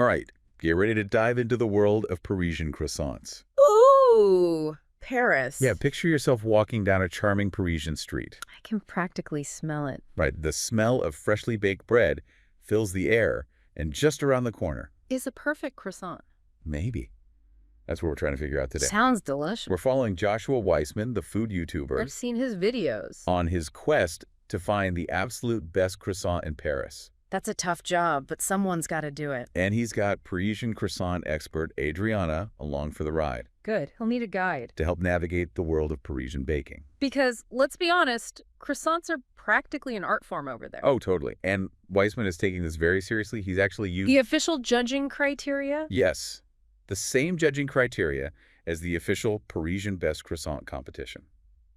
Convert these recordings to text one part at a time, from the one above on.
All right, get ready to dive into the world of Parisian croissants. Ooh, Paris. Yeah, picture yourself walking down a charming Parisian street. I can practically smell it. Right, the smell of freshly baked bread fills the air, and just around the corner, Is a perfect croissant. maybe. That's what we're trying to figure out today. Sounds delicious. We're following Joshua Weissman, the food YouTuber, I've seen his videos. on his quest to find the absolute best croissant in Paris. That's a tough job, but someone's got to do it. And he's got Parisian croissant expert Adriana along for the ride Good. He'll need a guide. to help navigate the world of Parisian baking. Because, let's be honest, croissants are practically an art form over there. Oh, totally. And Weissman is taking this very seriously. He's actually used... The official judging criteria? Yes, the same judging criteria as the official Parisian Best Croissant competition.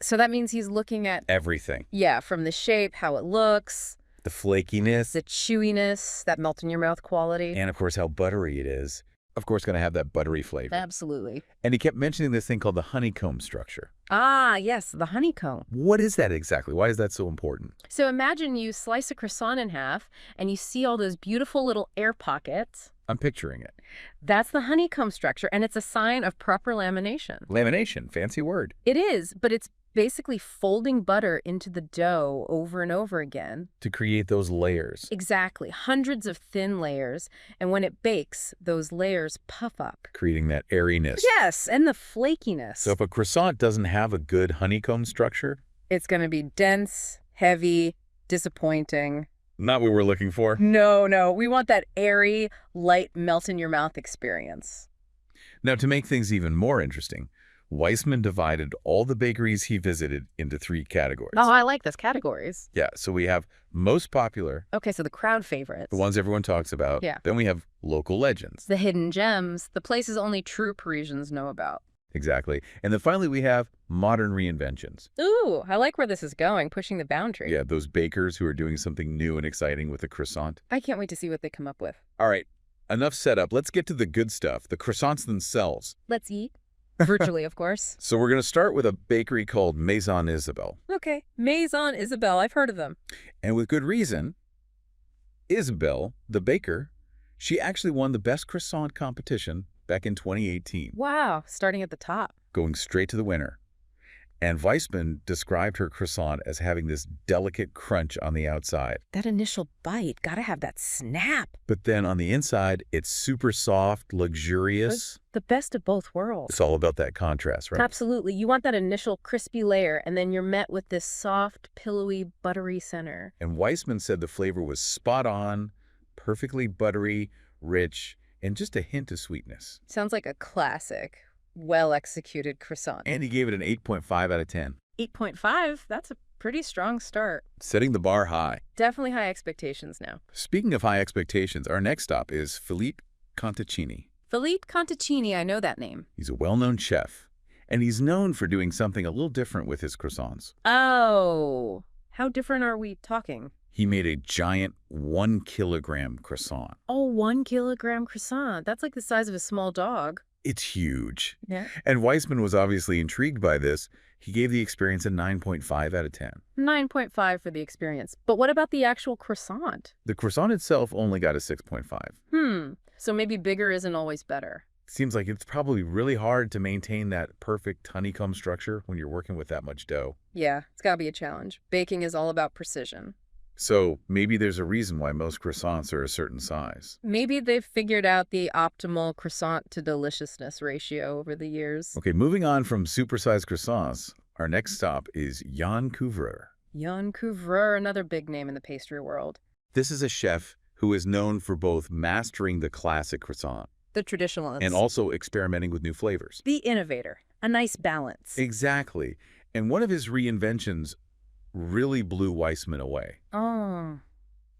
So that means he's looking at, Everything. yeah, from the shape, how it looks, The flakiness, the chewiness, that melt-in-your-mouth quality. and of course how buttery it is. Of course, going to have that buttery flavor. Absolutely. And he kept mentioning this thing called the honeycomb structure. Ah, yes, the honeycomb. What is that exactly? Why is that so important? So imagine you slice a croissant in half and you see all those beautiful little air pockets. I'm picturing it. That's the honeycomb structure, and it's a sign of proper lamination. Lamination, fancy word. It is, but it's basically folding butter into the dough over and over again. To create those layers, Exactly, hundreds of thin layers, and when it bakes, those layers puff up. creating that airiness. Yes, and the flakiness. So if a croissant doesn't have a good honeycomb structure, It's going to be dense, heavy, disappointing. not what we're looking for. No, we want that airy, light, melt-in-your-mouth experience. Now, to make things even more interesting, Weissman divided all the bakeries he visited into 3 categories. Oh, I like this. Categories. Yeah, so we have most popular, Okay, so the crowd favorites. the ones everyone talks about. Yeah. Then we have local legends. The hidden gems, the places only true Parisians know about. Exactly. And then finally we have modern reinventions. Ooh, I like where this is going, pushing the boundary. Yeah, those bakers who are doing something new and exciting with a croissant. I can't wait to see what they come up with. All right, enough setup. Let's get to the good stuff, the croissants themselves. Let's eat. Virtually, of course. So we're going to start with a bakery called Maison Isabelle. Okay. Maison Isabelle, I've heard of them. And with good reason, Isabelle, the baker, she actually won the best croissant competition back in 2018, Wow, starting at the top. going straight to the winner. And Weissman described her croissant as having this delicate crunch on the outside. That initial bite, gotta have that snap. But then on the inside, it's super soft, luxurious. The best of both worlds. It's all about that contrast, right? Absolutely. You want that initial crispy layer, and then you're met with this soft, pillowy, buttery center. And Weissman said the flavor was spot on, perfectly buttery, rich, and just a hint of sweetness. Sounds like a classic, well-executed croissant. And he gave it an 8.5 out of 10, 8.5, that's a pretty strong start. setting the bar high. Definitely high expectations now. Speaking of high expectations, our next stop is Philippe Conticini. Philippe Conticini, I know that name. He's a well-known chef, and he's known for doing something a little different with his croissants. Oh, how different are we talking? He made a giant 1-kilogram croissant. Oh, 1 kilogram croissant. That's like the size of a small dog. It's huge. Yeah. And Weissman was obviously intrigued by this. He gave the experience a 9.5 out of 10. 9.5 for the experience. But what about the actual croissant? The croissant itself only got a 6.5. So maybe bigger isn't always better. Seems like it's probably really hard to maintain that perfect honeycomb structure when you're working with that much dough. Yeah, it's gotta be a challenge. Baking is all about precision. So maybe there's a reason why most croissants are a certain size. Maybe they've figured out the optimal croissant to deliciousness ratio over the years. Okay, moving on from supersized croissants, our next stop is Jan Couvreur. Jan Couvreur, another big name in the pastry world. This is a chef who is known for both mastering the classic croissant The traditionalist. and also experimenting with new flavors. the innovator. A nice balance. Exactly. And one of his reinventions really blew Weissman away. Oh,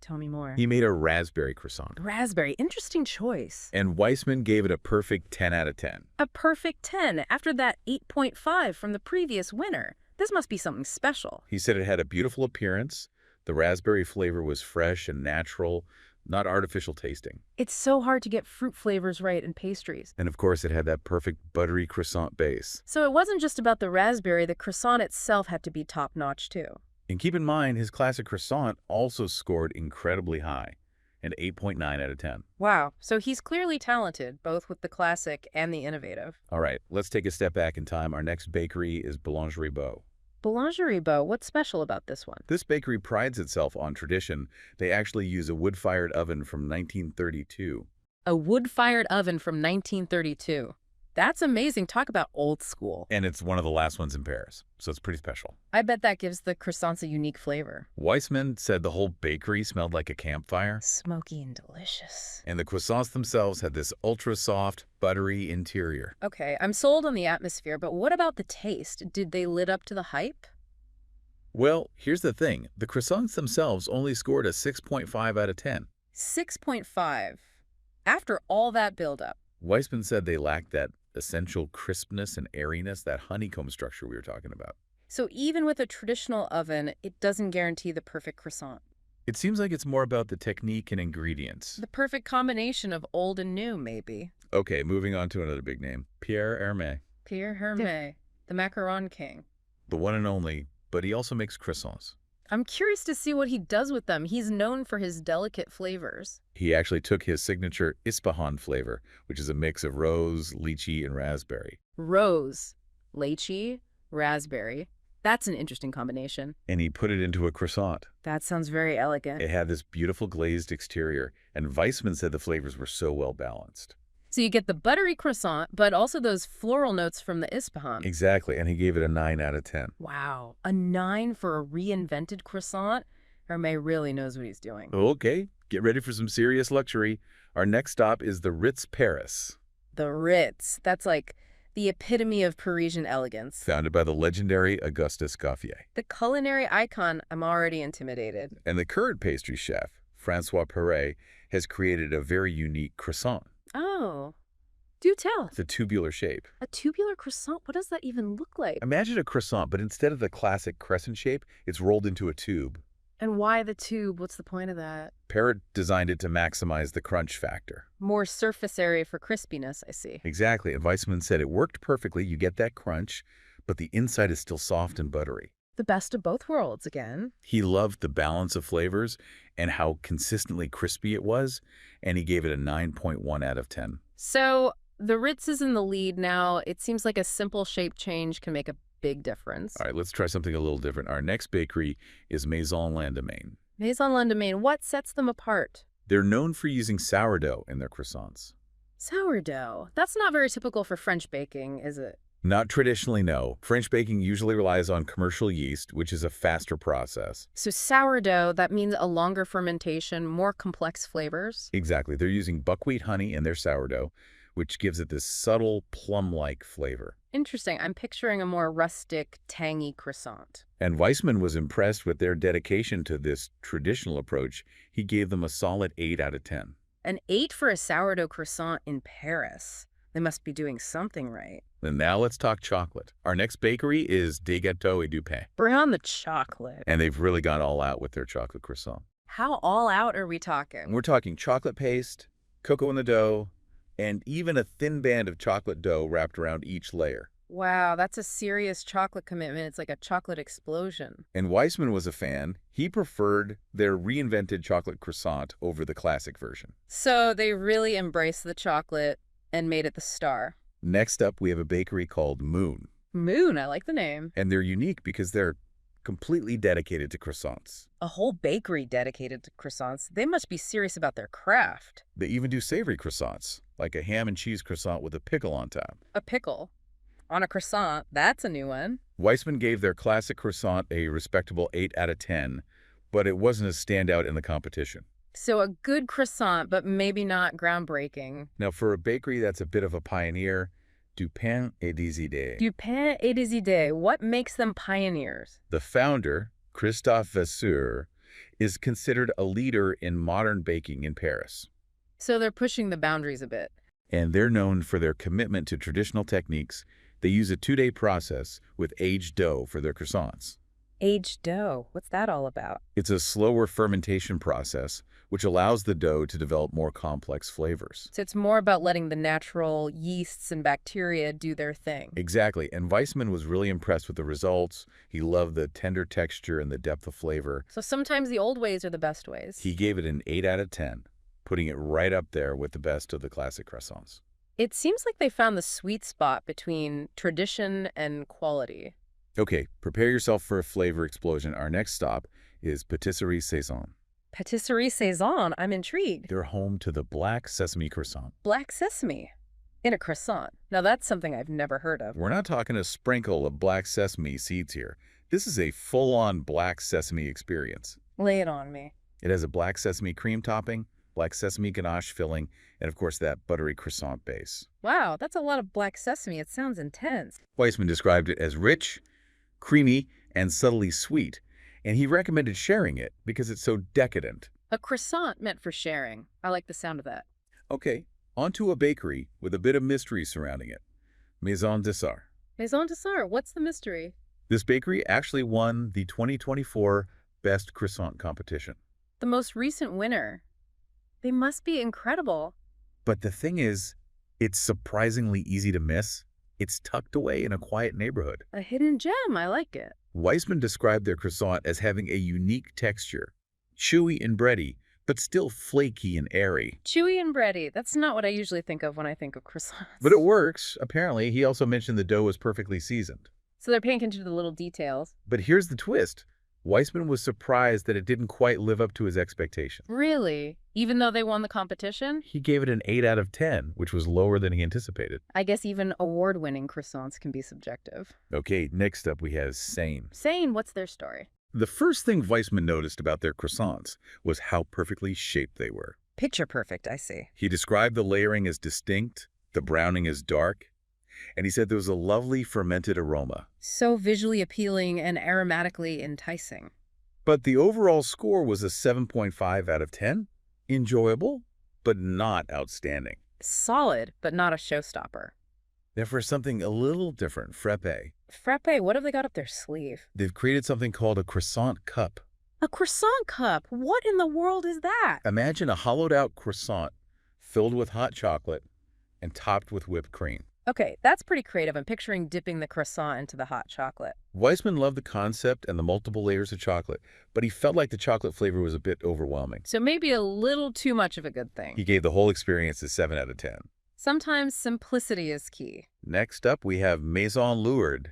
tell me more. He made a raspberry croissant. Raspberry, interesting choice. And Weissman gave it a perfect 10 out of 10. A perfect 10 after that 8.5 from the previous winner. This must be something special. He said it had a beautiful appearance. The raspberry flavor was fresh and natural, not artificial tasting. It's so hard to get fruit flavors right in pastries. And of course, it had that perfect buttery croissant base. So it wasn't just about the raspberry, the croissant itself had to be top-notch too. And keep in mind, his classic croissant also scored incredibly high. and 8.9 out of 10. Wow, so he's clearly talented, both with the classic and the innovative. All right, let's take a step back in time. Our next bakery is Boulangerie Beau. Boulangerie Beau, what's special about this one? This bakery prides itself on tradition. They actually use a wood-fired oven from 1932. A wood-fired oven from 1932. That's amazing. Talk about old school. And it's one of the last ones in Paris, so it's pretty special. I bet that gives the croissants a unique flavor. Weissman said the whole bakery smelled like a campfire. Smoky and delicious. And the croissants themselves had this ultra-soft, buttery interior. Okay, I'm sold on the atmosphere, but what about the taste? Did they live up to the hype? Well, here's the thing. The croissants themselves only scored a 6.5 out of 10. 6.5. After all that buildup. Weissman said they lacked that essential crispness and airiness, that honeycomb structure we were talking about. So even with a traditional oven, it doesn't guarantee the perfect croissant. It seems like it's more about the technique and ingredients. The perfect combination of old and new, maybe. Okay, moving on to another big name. Pierre Hermé. Pierre Hermé, the macaron king. The one and only, but he also makes croissants. I'm curious to see what he does with them. He's known for his delicate flavors. He actually took his signature Ispahan flavor, which is a mix of rose, lychee, and raspberry. Rose, lychee, raspberry. That's an interesting combination. And he put it into a croissant. That sounds very elegant. It had this beautiful glazed exterior, and Weissman said the flavors were so well balanced. So you get the buttery croissant, but also those floral notes from the Ispahan. Exactly, and he gave it a 9 out of 10. Wow, a 9 for a reinvented croissant? Hermé really knows what he's doing. Okay, get ready for some serious luxury. Our next stop is the Ritz Paris. The Ritz. That's like the epitome of Parisian elegance. Founded by the legendary Auguste Escoffier. The culinary icon, I'm already intimidated. And the current pastry chef, Francois Perret, has created a very unique croissant. Oh, do tell. It's a tubular shape. A tubular croissant? What does that even look like? Imagine a croissant, but instead of the classic crescent shape, it's rolled into a tube. And why the tube? What's the point of that? Perret designed it to maximize the crunch factor. More surface area for crispiness, I see. Exactly, and Weissman said it worked perfectly. You get that crunch, but the inside is still soft and buttery. The best of both worlds again. He loved the balance of flavors and how consistently crispy it was, and he gave it a 9.1 out of 10. So the Ritz is in the lead now. It seems like a simple shape change can make a big difference. All right, let's try something a little different. Our next bakery is Maison Landemain. Maison Landemain, what sets them apart? They're known for using sourdough in their croissants. Sourdough. That's not very typical for French baking, is it? Not traditionally, no. French baking usually relies on commercial yeast, which is a faster process. So sourdough, that means a longer fermentation, more complex flavors? Exactly. They're using buckwheat honey in their sourdough, which gives it this subtle plum-like flavor. Interesting. I'm picturing a more rustic, tangy croissant. And Weissman was impressed with their dedication to this traditional approach. He gave them a solid 8 out of 10. An 8 for a sourdough croissant in Paris. They must be doing something right. And now let's talk chocolate. Our next bakery is Des Gâteaux et du Pain. Bring on the chocolate. And they've really gone all out with their chocolate croissant. How all out are we talking? We're talking chocolate paste, cocoa in the dough, and even a thin band of chocolate dough wrapped around each layer. Wow, that's a serious chocolate commitment. It's like a chocolate explosion. And Weissman was a fan. He preferred their reinvented chocolate croissant over the classic version. So they really embraced the chocolate and made it the star. Next up, we have a bakery called Moon. Moon, I like the name. And they're unique because they're completely dedicated to croissants. A whole bakery dedicated to croissants. They must be serious about their craft. They even do savory croissants, like a ham and cheese croissant with a pickle on top. A pickle on a croissant, that's a new one. Weissman gave their classic croissant a respectable 8 out of 10, but it wasn't a standout in the competition. So a good croissant, but maybe not groundbreaking. Now, for a bakery that's a bit of a pioneer, Du Pain et des Idées. Du Pain et des Idées. What makes them pioneers? The founder, Christophe Vasseur, is considered a leader in modern baking in Paris. So they're pushing the boundaries a bit. And they're known for their commitment to traditional techniques. They use a 2-day process with aged dough for their croissants. Aged dough. What's that all about? It's a slower fermentation process which allows the dough to develop more complex flavors. So it's more about letting the natural yeasts and bacteria do their thing. Exactly, and Weissman was really impressed with the results. He loved the tender texture and the depth of flavor. So sometimes the old ways are the best ways. He gave it an 8 out of 10, putting it right up there with the best of the classic croissants. It seems like they found the sweet spot between tradition and quality. Okay, prepare yourself for a flavor explosion. Our next stop is Patisserie Saison. Patisserie Saison, I'm intrigued. They're home to the black sesame croissant. Black sesame in a croissant. Now that's something I've never heard of. We're not talking a sprinkle of black sesame seeds here. This is a full-on black sesame experience. Lay it on me. It has a black sesame cream topping, black sesame ganache filling, and of course that buttery croissant base. Wow, that's a lot of black sesame. It sounds intense. Weissman described it as rich, creamy, and subtly sweet, and he recommended sharing it because it's so decadent. A croissant meant for sharing. I like the sound of that. Okay, onto a bakery with a bit of mystery surrounding it. Maison Dessert. Maison Dessert, what's the mystery? This bakery actually won the 2024 Best Croissant competition. The most recent winner. They must be incredible. But the thing is, it's surprisingly easy to miss. It's tucked away in a quiet neighborhood. A hidden gem, I like it. Weissman described their croissant as having a unique texture, chewy and bready, but still flaky and airy. Chewy and bready. That's not what I usually think of when I think of croissants. But it works, apparently. He also mentioned the dough was perfectly seasoned. So they're paying attention to the little details. But here's the twist. Weissman was surprised that it didn't quite live up to his expectations. Really? Even though they won the competition? He gave it an 8 out of 10, which was lower than he anticipated. I guess even award-winning croissants can be subjective. Okay, next up we have Seine. Seine, what's their story? The first thing Weissman noticed about their croissants was how perfectly shaped they were. Picture perfect, I see. He described the layering as distinct, the browning as dark, and he said there was a lovely fermented aroma. So visually appealing and aromatically enticing. But the overall score was a 7.5 out of 10. Enjoyable, but not outstanding. Solid, but not a showstopper. Now for something a little different, frappe. Frappe, what have they got up their sleeve? They've created something called a croissant cup. A croissant cup? What in the world is that? Imagine a hollowed-out croissant filled with hot chocolate and topped with whipped cream. Okay, that's pretty creative. I'm picturing dipping the croissant into the hot chocolate. Weissman loved the concept and the multiple layers of chocolate, but he felt like the chocolate flavor was a bit overwhelming. So maybe a little too much of a good thing. He gave the whole experience a 7 out of 10. Sometimes simplicity is key. Next up, we have Maison Lourdes,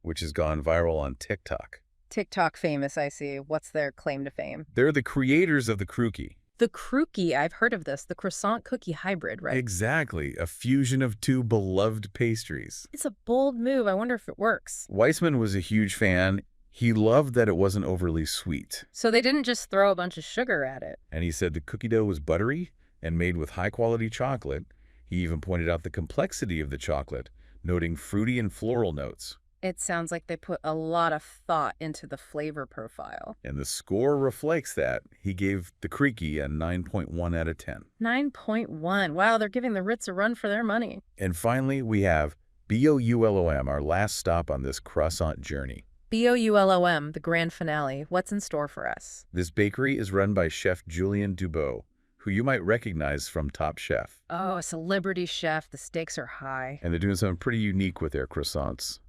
which has gone viral on TikTok. TikTok famous, I see. What's their claim to fame? They're the creators of the croûte. The croûte, I've heard of this. The croissant cookie hybrid, right? Exactly, a fusion of two beloved pastries. It's a bold move. I wonder if it works. Weissman was a huge fan. He loved that it wasn't overly sweet. So they didn't just throw a bunch of sugar at it. And he said the cookie dough was buttery and made with high-quality chocolate. He even pointed out the complexity of the chocolate, noting fruity and floral notes. It sounds like they put a lot of thought into the flavor profile. And the score reflects that. He gave the Creaky a 9.1 out of 10. 9.1. Wow, they're giving the Ritz a run for their money. And finally, we have BOULOM, our last stop on this croissant journey. BOULOM, the grand finale. What's in store for us? This bakery is run by Chef Julien Dubois, who you might recognize from Top Chef. Oh, a celebrity chef. The stakes are high. And they're doing something pretty unique with their croissants.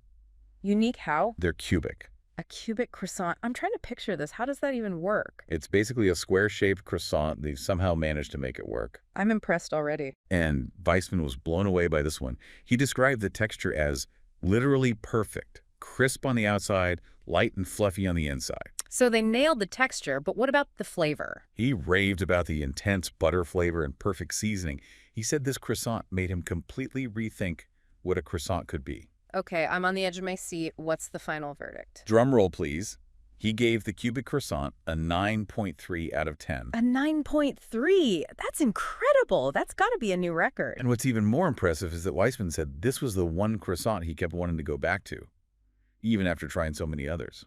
Unique how? They're cubic. A cubic croissant. I'm trying to picture this. How does that even work? It's basically a square-shaped croissant. They've somehow managed to make it work. I'm impressed already. And Weissman was blown away by this one. He described the texture as literally perfect, crisp on the outside, light and fluffy on the inside. So they nailed the texture, but what about the flavor? He raved about the intense butter flavor and perfect seasoning. He said this croissant made him completely rethink what a croissant could be. Okay, I'm on the edge of my seat. What's the final verdict? Drum roll, please. He gave the cubic croissant a 9.3 out of 10. A 9.3? That's incredible. That's got to be a new record. And what's even more impressive is that Weissman said this was the one croissant he kept wanting to go back to, even after trying so many others.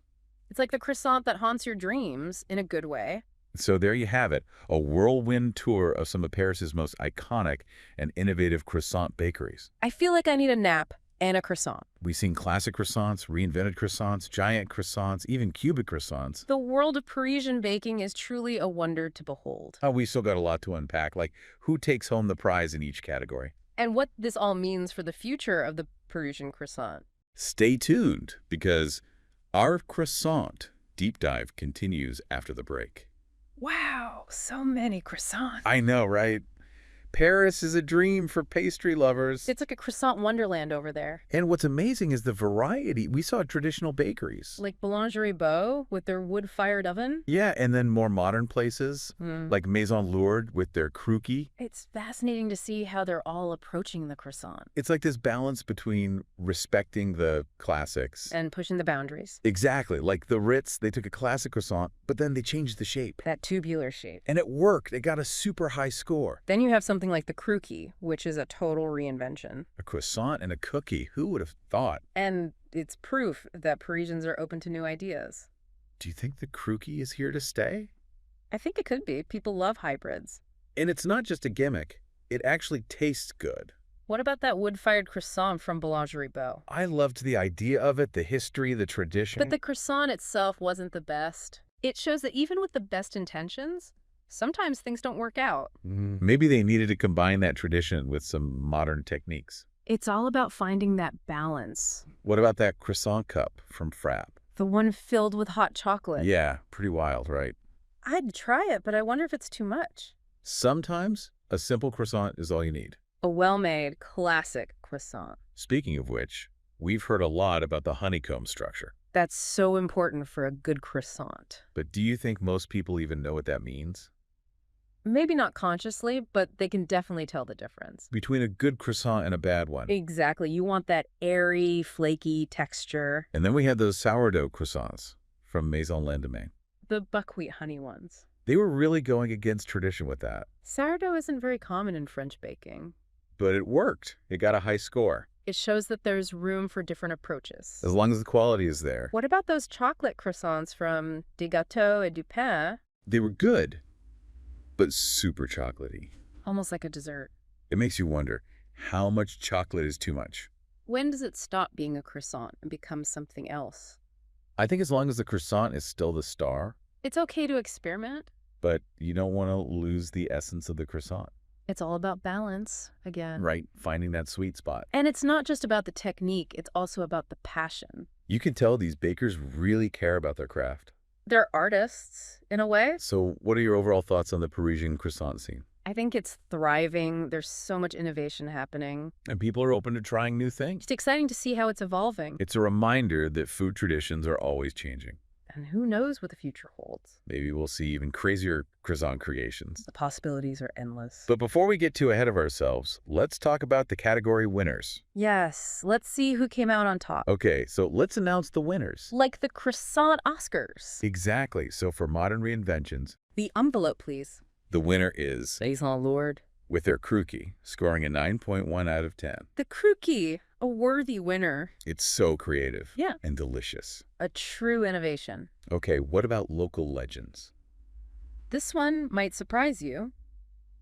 It's like the croissant that haunts your dreams, in a good way. So there you have it, a whirlwind tour of some of Paris's most iconic and innovative croissant bakeries. I feel like I need a nap. and a croissant. We've seen classic croissants, reinvented croissants, giant croissants, even cubic croissants. The world of Parisian baking is truly a wonder to behold. Oh, we still got a lot to unpack, like who takes home the prize in each category. And what this all means for the future of the Parisian croissant. Stay tuned, because our croissant deep dive continues after the break. Wow, so many croissants. I know, right? Paris is a dream for pastry lovers. It's like a croissant wonderland over there. And what's amazing is the variety. We saw traditional bakeries. Like Boulangerie Beau with their wood-fired oven. Yeah, and then more modern places, like Maison Lourdes with their croûki. It's fascinating to see how they're all approaching the croissant. It's like this balance between respecting the classics. And pushing the boundaries. Exactly. Like the Ritz, they took a classic croissant, but then they changed the shape. That tubular shape. And it worked. It got a super high score. Then you have something like the croûki, which is a total reinvention. A croissant and a cookie. Who would have thought? And it's proof that Parisians are open to new ideas. Do you think the croûki is here to stay? I think it could be. People love hybrids. And it's not just a gimmick. It actually tastes good. What about that wood-fired croissant from Boulangerie Beau? I loved the idea of it, the history, the tradition. But the croissant itself wasn't the best. It shows that even with the best intentions, sometimes things don't work out. Maybe they needed to combine that tradition with some modern techniques. It's all about finding that balance. What about that croissant cup from Frapp? The one filled with hot chocolate. Yeah, pretty wild, right? I'd try it, but I wonder if it's too much. Sometimes a simple croissant is all you need. A well-made, classic croissant. Speaking of which, we've heard a lot about the honeycomb structure. That's so important for a good croissant. But do you think most people even know what that means? Maybe not consciously, but they can definitely tell the difference. Between a good croissant and a bad one. Exactly. You want that airy, flaky texture. And then we had those sourdough croissants from Maison Lendemain. The buckwheat honey ones. They were really going against tradition with that. Sourdough isn't very common in French baking. But it worked. It got a high score. It shows that there's room for different approaches. As long as the quality is there. What about those chocolate croissants from Des Gâteaux et du Pain? They were good, but super chocolatey. Almost like a dessert. It makes you wonder, how much chocolate is too much? When does it stop being a croissant and become something else? I think as long as the croissant is still the star, It's okay to experiment. but you don't want to lose the essence of the croissant. It's all about balance, again. Right, finding that sweet spot. And it's not just about the technique, it's also about the passion. You can tell these bakers really care about their craft. They're artists, in a way. So what are your overall thoughts on the Parisian croissant scene? I think it's thriving. There's so much innovation happening. And people are open to trying new things. It's exciting to see how it's evolving. It's a reminder that food traditions are always changing. And who knows what the future holds? Maybe we'll see even crazier croissant creations. The possibilities are endless. But before we get too ahead of ourselves, let's talk about the category winners. Yes, let's see who came out on top. Okay, so let's announce the winners. Like the croissant Oscars. Exactly. So for modern reinventions, The envelope, please. the winner is, Maison Lourdes. with their croûki, scoring a 9.1 out of 10. The croûki, a worthy winner. It's so creative Yeah. and delicious. A true innovation. Okay, what about local legends? This one might surprise you.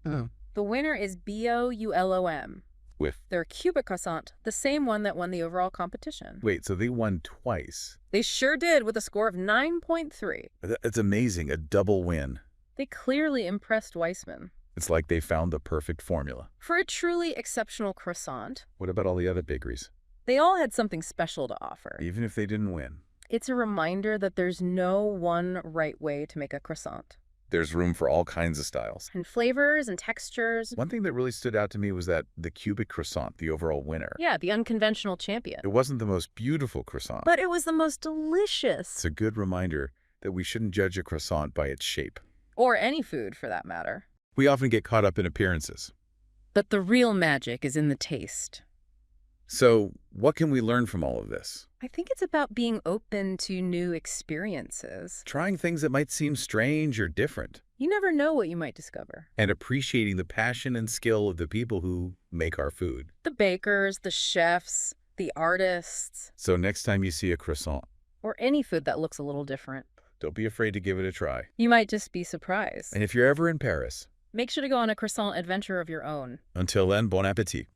Oh. The winner is BOULOM. With, Their cubic croissant, the same one that won the overall competition. wait, so they won twice. They sure did, with a score of 9.3. That's amazing, a double win. They clearly impressed Weissman. It's like they found the perfect formula. For a truly exceptional croissant, What about all the other bakeries? they all had something special to offer. Even if they didn't win, It's a reminder that there's no one right way to make a croissant. there's room for all kinds of styles. And flavors and textures. One thing that really stood out to me was that the cubic croissant, the overall winner. Yeah, the unconventional champion. It wasn't the most beautiful croissant. But it was the most delicious. It's a good reminder that we shouldn't judge a croissant by its shape. Or any food, for that matter. We often get caught up in appearances. But the real magic is in the taste. So, what can we learn from all of this? I think it's about being open to new experiences. Trying things that might seem strange or different. You never know what you might discover. And appreciating the passion and skill of the people who make our food. The bakers, the chefs, the artists, So next time you see a croissant, or any food that looks a little different, don't be afraid to give it a try. you might just be surprised. And if you're ever in Paris, Make sure to go on a croissant adventure of your own. until then, bon appétit.